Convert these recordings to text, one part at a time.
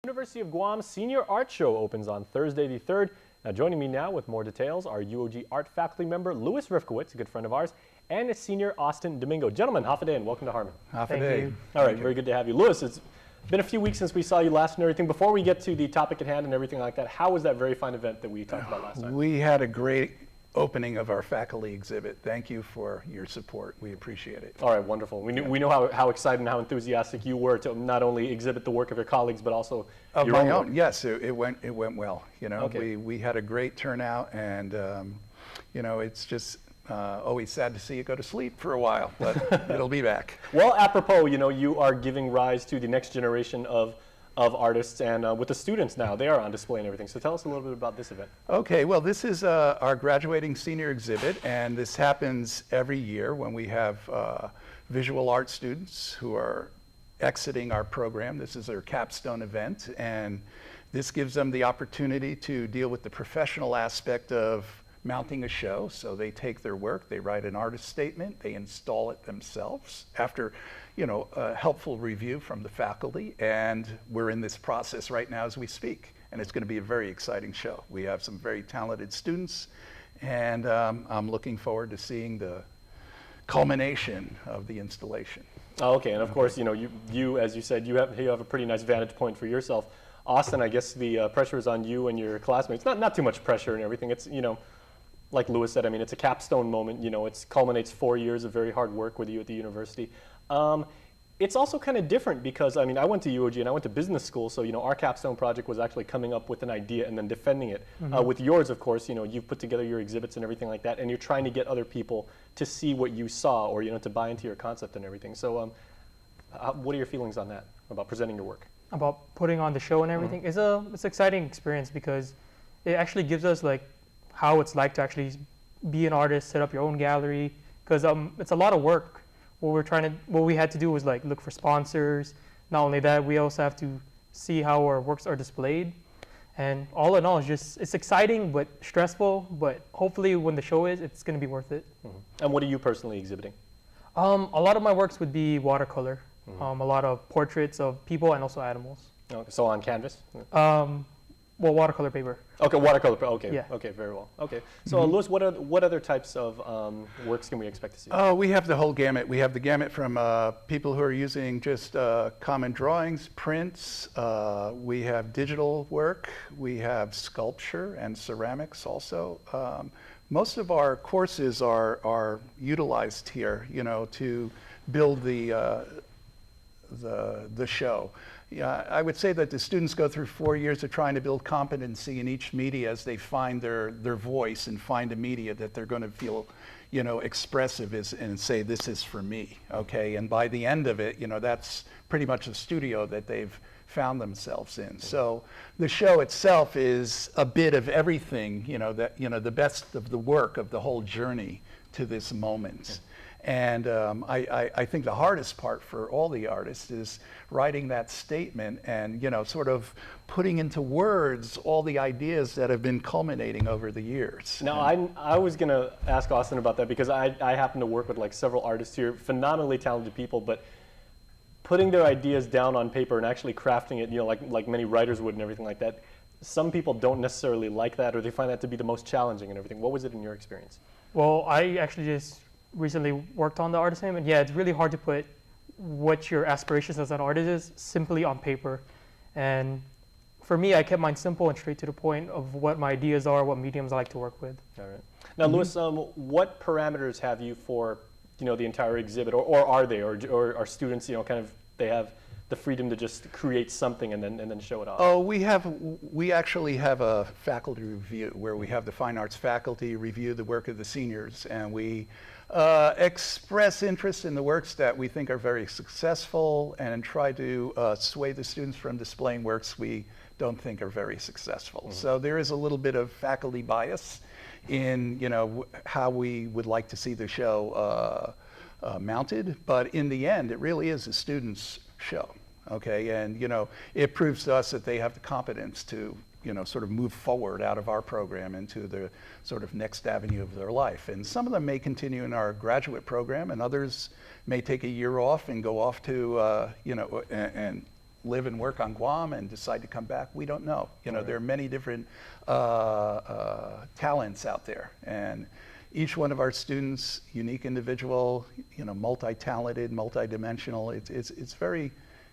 University of Guam's Senior Art Show opens on Thursday the 3rd. Now joining me now with more details are UOG art faculty member Louis Rifkowitz, a good friend of ours, and senior Austin Domingo. Gentlemen, half a day and welcome to Harmon. Half a day. All right, very good to have you. Louis, it's been a few weeks since we saw you last and everything. Before we get to the topic at hand and everything like that, how was that very fine event that we talked about last time? We had a great opening of our faculty exhibit. Thank you for your support. We appreciate it. All right, wonderful. We know how excited and how enthusiastic you were to not only exhibit the work of your colleagues, but also your own work. Yes, it went well. You know, Okay. we had a great turnout, and you know, it's just always sad to see it go to sleep for a while, but it'll be back. Well, apropos, you know, you are giving rise to the next generation of artists, and with the students now, they are on display and everything. So tell us a little bit about this event. Okay, well, this is our graduating senior exhibit, and this happens every year when we have visual art students who are exiting our program. This is their capstone event, and this gives them the opportunity to deal with the professional aspect of mounting a show. So they take their work, they write an artist statement, they install it themselves after, you know, a helpful review from the faculty, and we're in this process right now as we speak, and it's going to be a very exciting show. We have some very talented students, and I'm looking forward to seeing the culmination of the installation. Oh, okay, and of course, you know, you as you said, you have a pretty nice vantage point for yourself. Austin, I guess the pressure is on you and your classmates. Not too much pressure and everything. It's, you know, like Louis said, I mean, it's a capstone moment. You know, it culminates 4 years of very hard work with you at the university. It's also kind of different because, I mean, I went to UOG and I went to business school, so, you know, our capstone project was actually coming up with an idea and then defending it. With yours, of course, you know, you've put together your exhibits and everything like that, and you're trying to get other people to see what you saw or, you know, to buy into your concept and everything. So what are your feelings on that, about presenting your work? About putting on the show and everything? It's an exciting experience because it actually gives us, like, how it's like to actually be an artist, set up your own gallery, because it's a lot of work. What we had to do was like look for sponsors. Not only that, we also have to see how our works are displayed. And all in all, it's exciting but stressful, but hopefully when the show is, it's going to be worth it. And what are you personally exhibiting? A lot of my works would be watercolor, a lot of portraits of people and also animals. Okay, so on canvas? Well, watercolor paper. Okay, watercolor. Okay, Yeah. Okay, very well. Okay, so Louis, what other types of works can we expect to see? Oh, we have the whole gamut. We have the gamut from people who are using just common drawings, prints. We have digital work. We have sculpture and ceramics also. Most of our courses are utilized here, you know, to build the show. Yeah, I would say that the students go through 4 years of trying to build competency in each media as they find their voice and find a media that they're going to feel, you know, expressive and say, this is for me, okay? And by the end of it, you know, that's pretty much a studio that they've found themselves in. So the show itself is a bit of everything, you know, that, you know, the best of the work of the whole journey to this moment. And I think the hardest part for all the artists is writing that statement and, you know, sort of putting into words all the ideas that have been culminating over the years. Now, I was going to ask Austin about that because I happen to work with like several artists here, phenomenally talented people, but putting their ideas down on paper and actually crafting it, you know, like many writers would and everything like that, some people don't necessarily like that, or they find that to be the most challenging and everything. What was it in your experience? Well, I actually just recently worked on the artist name, and yeah, it's really hard to put what your aspirations as an artist is simply on paper. And for me, I kept mine simple and straight to the point of what my ideas are, what mediums I like to work with. All right. Now, Louis, what parameters have you for, you know, the entire exhibit, or are they, or are students, you know, kind of, they have the freedom to just create something and then show it off? Oh, we actually have a faculty review where we have the fine arts faculty review the work of the seniors, and we express interest in the works that we think are very successful and try to sway the students from displaying works we don't think are very successful. So there is a little bit of faculty bias in, you know, how we would like to see the show mounted, but in the end, it really is a student's show, okay? And, you know, it proves to us that they have the competence to, you know, sort of move forward out of our program into the sort of next avenue of their life. And some of them may continue in our graduate program, and others may take a year off and go off to, you know, and live and work on Guam and decide to come back, we don't know. You know, Right. there are many different talents out there, and each one of our students, unique individual, you know, multi-talented, multi-dimensional. It's very,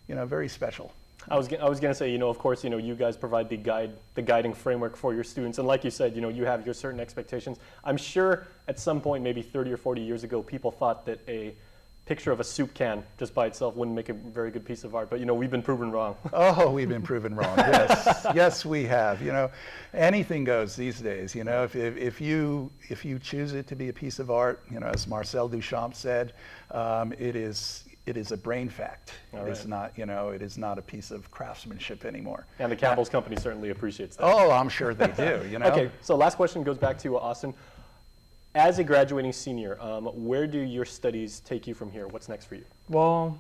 you know, very special. I was going to say, you know, of course, you know, you guys provide the guiding framework for your students, and like you said, you know, you have your certain expectations. I'm sure at some point, maybe 30 or 40 years ago, people thought that a picture of a soup can just by itself wouldn't make a very good piece of art, but you know, we've been proven wrong. Oh, we've been proven wrong. Yes, yes, we have. You know, anything goes these days. You know, if you choose it to be a piece of art, you know, as Marcel Duchamp said, it is a brain fact. All It is right. not, you know, it is not a piece of craftsmanship anymore. And the Campbell's company certainly appreciates that. Oh, I'm sure they do. You know. Okay, so last question goes back to Austin. As a graduating senior, where do your studies take you from here? What's next for you? Well,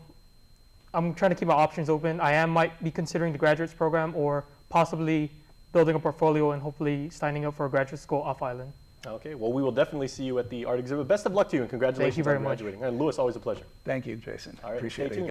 I'm trying to keep my options open. might be considering the graduates program or possibly building a portfolio and hopefully signing up for a graduate school off island. Okay, well, we will definitely see you at the art exhibit. Best of luck to you and congratulations very on much. graduating. And Louis, always a pleasure. Thank you, Jason. All right, Appreciate stay it. tuned.